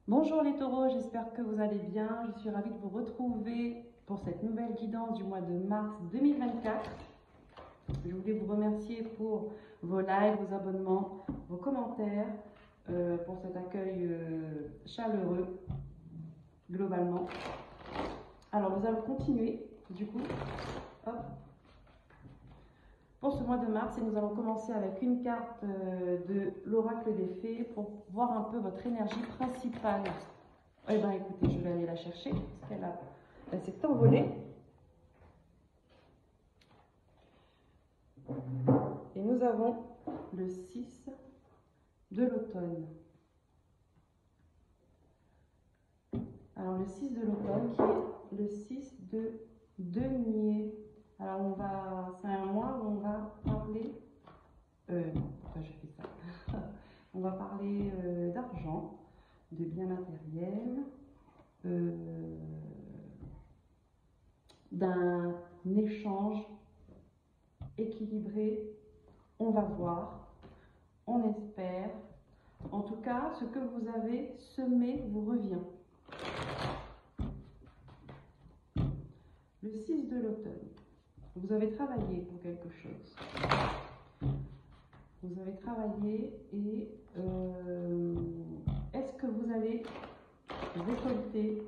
Bonjour les taureaux, j'espère que vous allez bien. Je suis ravie de vous retrouver pour cette nouvelle guidance du mois de mars 2024. Je voulais vous remercier pour vos likes, vos abonnements, vos commentaires, pour cet accueil chaleureux globalement. Alors nous allons continuer du coup hop, pour ce mois de mars et nous allons commencer avec une carte de l'oracle des fées pour voir un peu votre énergie principale. Eh bien écoutez, je vais aller la chercher parce elle s'est envolée. Et nous avons le 6 de l'automne. Alors le 6 de l'automne qui est le 6 de denier. Alors c'est un mois où on va parler, pourquoi je fais ça? On va parler d'argent, de biens matériels, d'un échange équilibré. On va voir, on espère. En tout cas, ce que vous avez semé vous revient. Le 6 de l'automne. Vous avez travaillé pour quelque chose. Vous avez travaillé et est-ce que vous allez récolter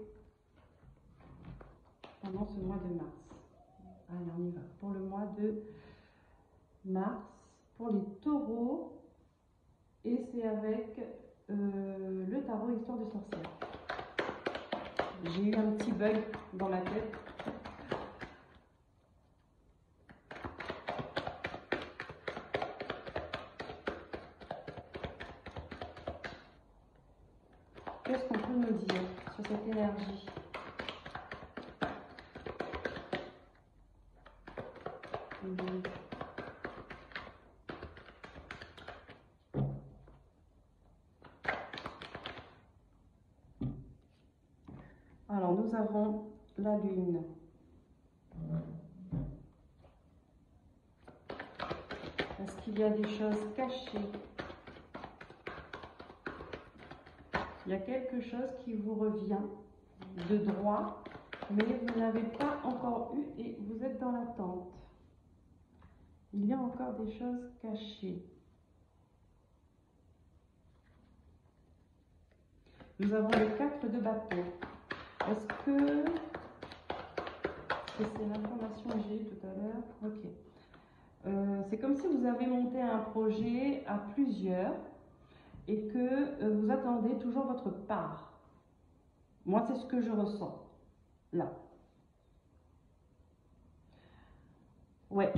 pendant ce mois de mars? Allez, on y va. Pour le mois de mars, pour les taureaux, et c'est avec le tarot Histoire de sorcière. J'ai eu un petit bug dans la tête. Qu'est-ce qu'on peut nous dire sur cette énergie? Alors, nous avons la lune. Est-ce qu'il y a des choses cachées? Il y a quelque chose qui vous revient de droit, mais vous n'avez pas encore eu et vous êtes dans l'attente. Il y a encore des choses cachées. Nous avons le 4 de bâton. Est-ce que c'est l'information que j'ai eu tout à l'heure? Ok. C'est comme si vous avez monté un projet à plusieurs et que vous attendez toujours votre part. Moi, c'est ce que je ressens là. Ouais.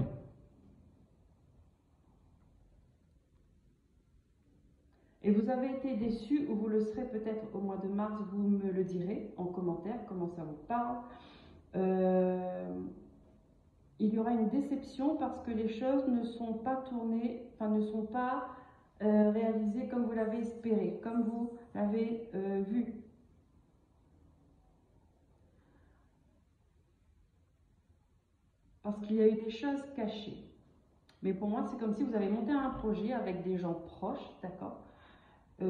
Et vous avez été déçu, ou vous le serez peut-être au mois de mars, vous me le direz en commentaire, comment ça vous parle. Il y aura une déception parce que les choses ne sont pas tournées, enfin ne sont pas réalisées comme vous l'avez espéré, comme vous l'avez vu. Parce qu'il y a eu des choses cachées. Mais pour moi, c'est comme si vous avez monté un projet avec des gens proches, d'accord, et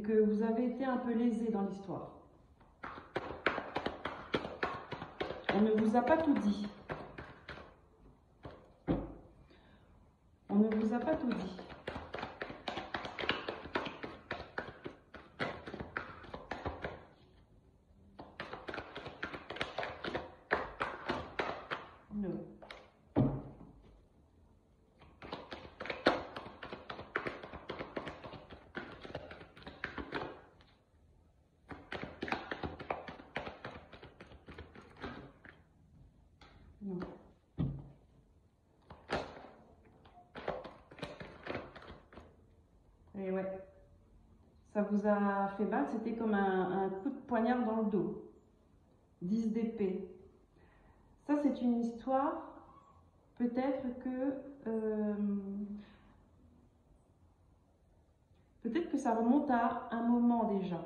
que vous avez été un peu lésé dans l'histoire. On ne vous a pas tout dit. On ne vous a pas tout dit. Non. Non. Et ouais, ça vous a fait mal, c'était comme un coup de poignard dans le dos. 10 d'épée. Ça, c'est une histoire, peut-être que ça remonte à un moment déjà.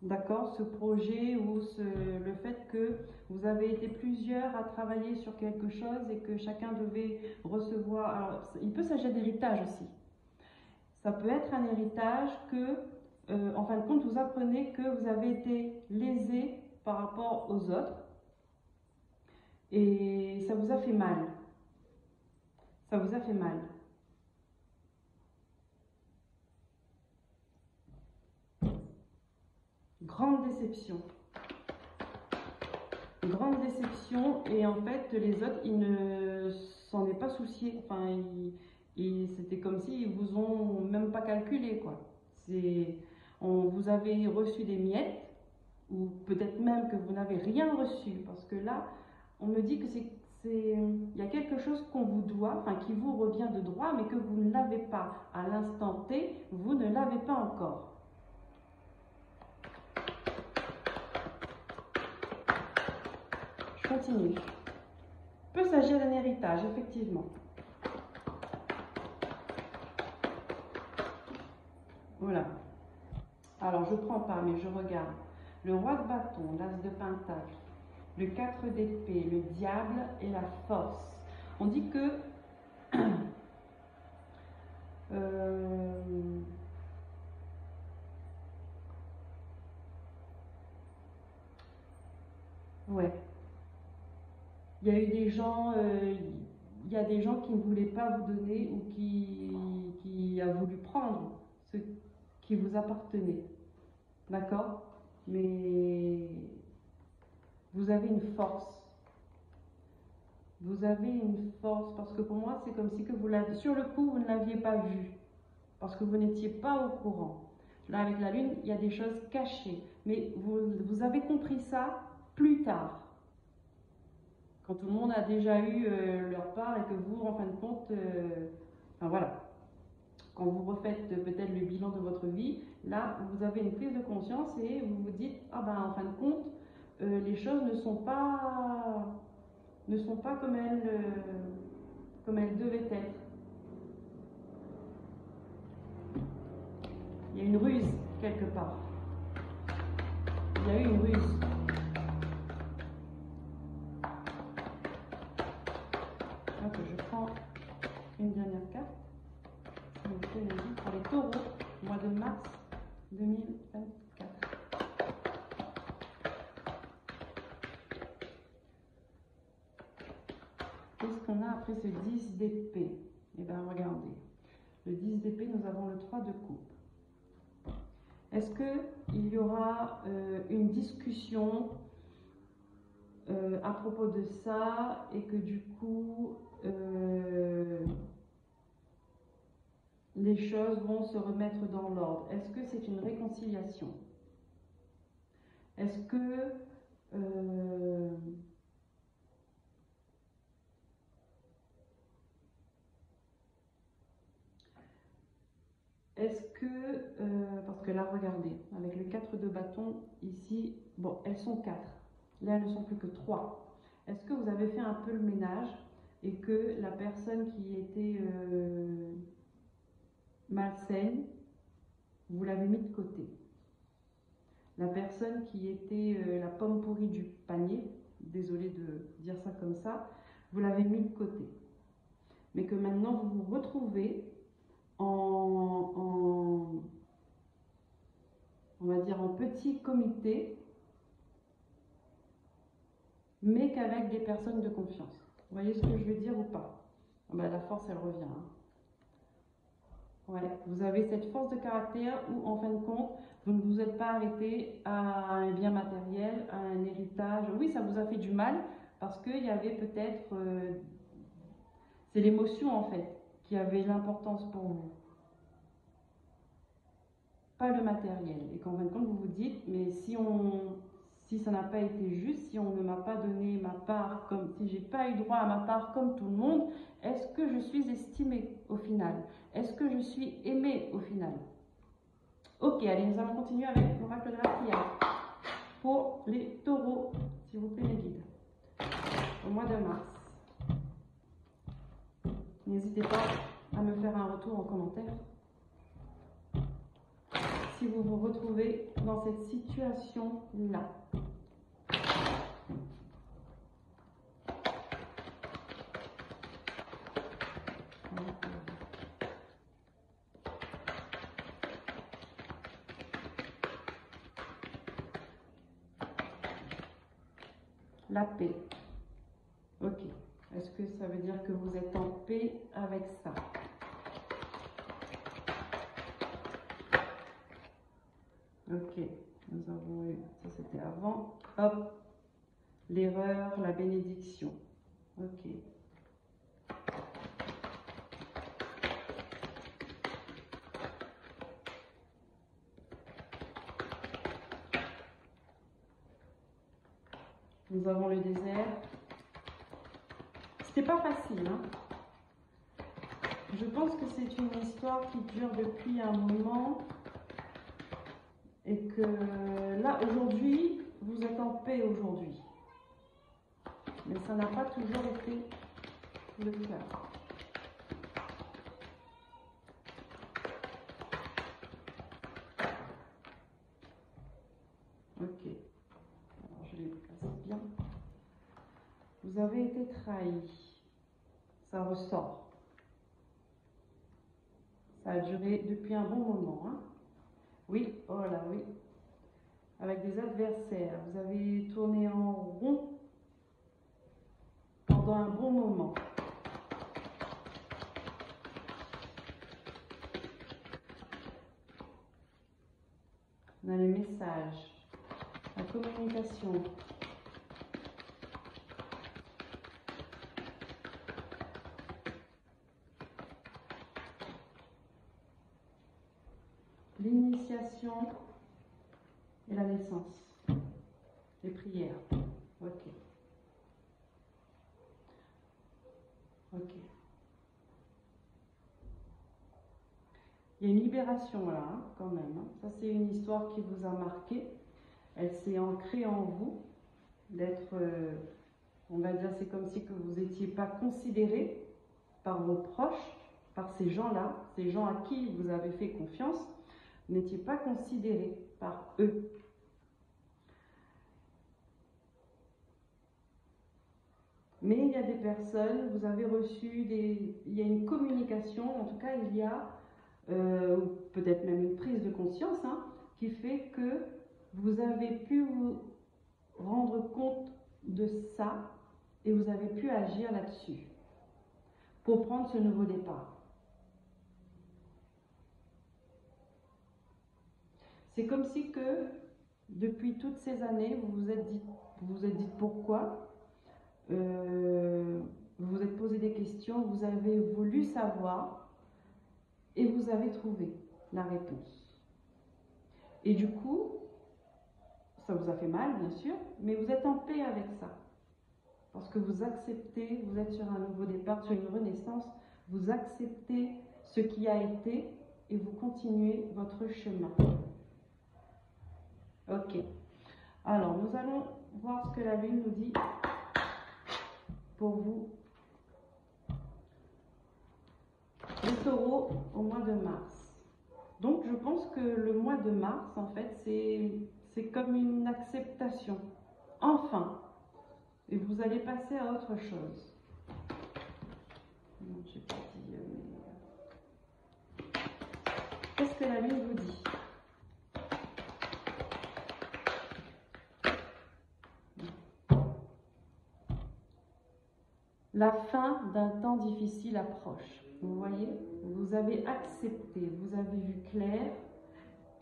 D'accord, ce projet ou le fait que vous avez été plusieurs à travailler sur quelque chose et que chacun devait recevoir. Alors, il peut s'agir d'héritage aussi. Ça peut être un héritage que, en fin de compte, vous apprenez que vous avez été lésé par rapport aux autres et ça vous a fait mal. Ça vous a fait mal. Grande déception. Grande déception, et en fait les autres ils ne s'en est pas soucié, enfin c'était comme s'ils vous ont même pas calculé quoi. Vous avez reçu des miettes, ou peut-être même que vous n'avez rien reçu, parce que là on me dit que il y a quelque chose qu'on vous doit, enfin qui vous revient de droit, mais que vous ne l'avez pas à l'instant T, vous ne l'avez pas encore. Continue. Peut s'agir d'un héritage, effectivement. Voilà. Alors, je ne prends pas, mais je regarde. Le roi de bâton, l'as de pentacle, le 4 d'épée, le diable et la force. On dit que ouais. Il y a eu des gens, il y a des gens qui ne voulaient pas vous donner, ou qui a voulu prendre ce qui vous appartenait. D'accord? Mais vous avez une force. Vous avez une force, parce que pour moi, c'est comme si que vous l'avez, sur le coup, vous ne l'aviez pas vu, parce que vous n'étiez pas au courant. Là, avec la lune, il y a des choses cachées, mais vous avez compris ça plus tard, quand tout le monde a déjà eu leur part, et que vous, en fin de compte, enfin voilà, quand vous refaites peut-être le bilan de votre vie, là, vous avez une prise de conscience et vous vous dites, ah ben, en fin de compte, les choses ne sont pas comme elles devaient être. Il y a une ruse quelque part. Il y a eu une ruse. Donc je prends une dernière carte. Ça me fait la vie pour les taureaux, mois de mars 2024. Qu'est-ce qu'on a après ce 10 d'épée? Eh bien, regardez. Le 10 d'épée, nous avons le 3 de coupe. Est-ce qu'il y aura une discussion à propos de ça, et que du coup, les choses vont se remettre dans l'ordre? Est-ce que c'est une réconciliation? Est-ce que parce que là, regardez, avec le 4 de bâton, ici, bon, elles sont 4. Là, elles ne sont plus que 3. Est-ce que vous avez fait un peu le ménage, et que la personne qui était malsaine, vous l'avez mis de côté? La personne qui était la pomme pourrie du panier, désolée de dire ça comme ça, vous l'avez mis de côté. Mais que maintenant, vous vous retrouvez on va dire en petit comité, mais qu'avec des personnes de confiance. Vous voyez ce que je veux dire ou pas? Ben, la force, elle revient. Hein. Ouais, vous avez cette force de caractère où, en fin de compte, vous ne vous êtes pas arrêté à un bien matériel, à un héritage. Oui, ça vous a fait du mal, parce qu'il y avait peut-être... c'est l'émotion, en fait, qui avait l'importance pour vous. Pas le matériel. Et qu'en fin de compte, vous vous dites, mais si ça n'a pas été juste, si on ne m'a pas donné ma part, si j'ai pas eu droit à ma part comme tout le monde, est-ce que je suis estimée au final? Est-ce que je suis aimée au final? Ok, allez, nous allons continuer avec l'oracle de la prière. Pour les taureaux, s'il vous plaît, les guides, au mois de mars. N'hésitez pas à me faire un retour en commentaire si vous vous retrouvez dans cette situation-là. la paix. Ok. Est-ce que ça veut dire que vous êtes en paix avec ça? Ok. Nous avons eu, ça c'était avant. Hop. L'erreur, la bénédiction. Ok. Nous avons le désert. C'était pas facile, hein. Je pense que c'est une histoire qui dure depuis un moment et que là, aujourd'hui, vous êtes en paix aujourd'hui. Mais ça n'a pas toujours été le cas. Ok. Alors, je les place bien. Vous avez été trahi. Ça ressort. Ça a duré depuis un bon moment. Hein. Oui, oh là, oui. Avec des adversaires. Vous avez tourné en rond pendant un bon moment. On a les messages, la communication. L'initiation et la naissance. Les prières. Ok. Ok. Il y a une libération là, hein, quand même. Hein. Ça, c'est une histoire qui vous a marqué. Elle s'est ancrée en vous. D'être, on va dire, c'est comme si que vous n'étiez pas considéré par vos proches, par ces gens-là, ces gens à qui vous avez fait confiance, vous n'étiez pas considéré par eux. Mais il y a des personnes, vous avez reçu il y a une communication, en tout cas il y a peut-être même une prise de conscience, hein, qui fait que vous avez pu vous rendre compte de ça et vous avez pu agir là-dessus pour prendre ce nouveau départ. C'est comme si que depuis toutes ces années, vous vous êtes dit pourquoi. Vous vous êtes posé des questions, vous avez voulu savoir et vous avez trouvé la réponse. Et du coup, ça vous a fait mal, bien sûr, mais vous êtes en paix avec ça. Parce que vous acceptez, vous êtes sur un nouveau départ, sur une renaissance, vous acceptez ce qui a été et vous continuez votre chemin. Ok. Alors, nous allons voir ce que la Lune nous dit pour vous. Les taureaux au mois de mars. Donc, je pense que le mois de mars, en fait, c'est comme une acceptation. Enfin. Et vous allez passer à autre chose. Non, j'ai pas dit, qu'est-ce que la Lune vous dit? La fin d'un temps difficile approche. Vous voyez, vous avez accepté, vous avez vu clair,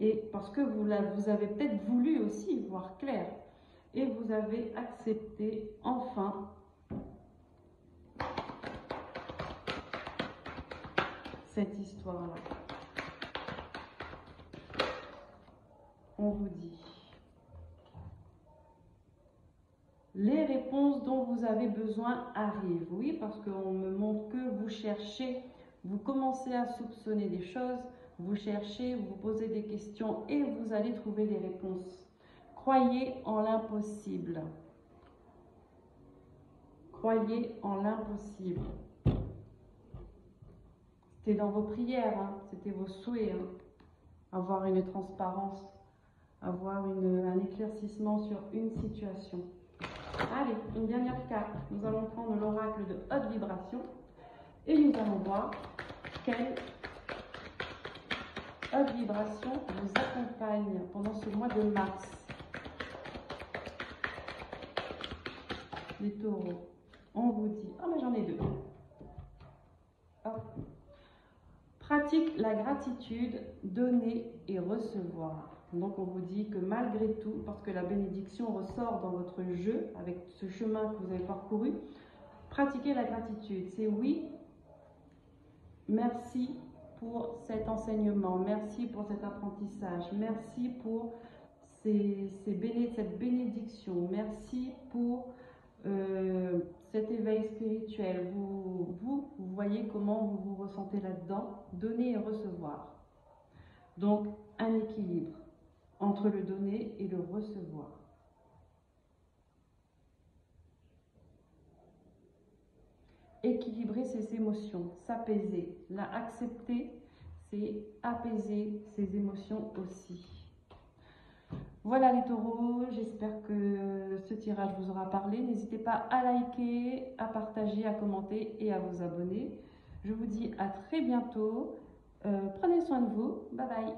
et parce que vous avez peut-être voulu aussi voir clair, et vous avez accepté enfin cette histoire-là. On vous dit les réponses dont vous avez besoin arrivent. Oui, parce qu'on me montre que vous cherchez, vous commencez à soupçonner des choses, vous cherchez, vous posez des questions et vous allez trouver des réponses. Croyez en l'impossible. Croyez en l'impossible. C'était dans vos prières, hein, c'était vos souhaits. Hein. Avoir une transparence, avoir un éclaircissement sur une situation. Allez, une dernière carte. Nous allons prendre l'oracle de haute vibration et nous allons voir quelle haute vibration vous accompagne pendant ce mois de mars. les taureaux, on vous dit, ah mais j'en ai deux. Hop. Pratique la gratitude, donner et recevoir. Donc on vous dit que malgré tout, parce que la bénédiction ressort dans votre jeu, avec ce chemin que vous avez parcouru, pratiquez la gratitude. C'est oui, merci pour cet enseignement, merci pour cet apprentissage, merci pour cette bénédiction, merci pour cet éveil spirituel. Vous voyez comment vous vous ressentez là-dedans, donner et recevoir. Donc, un équilibre entre le donner et le recevoir. Équilibrer ses émotions, s'apaiser. La accepter, c'est apaiser ses émotions aussi. Voilà les taureaux, j'espère que ce tirage vous aura parlé. N'hésitez pas à liker, à partager, à commenter et à vous abonner. Je vous dis à très bientôt. Prenez soin de vous. Bye bye.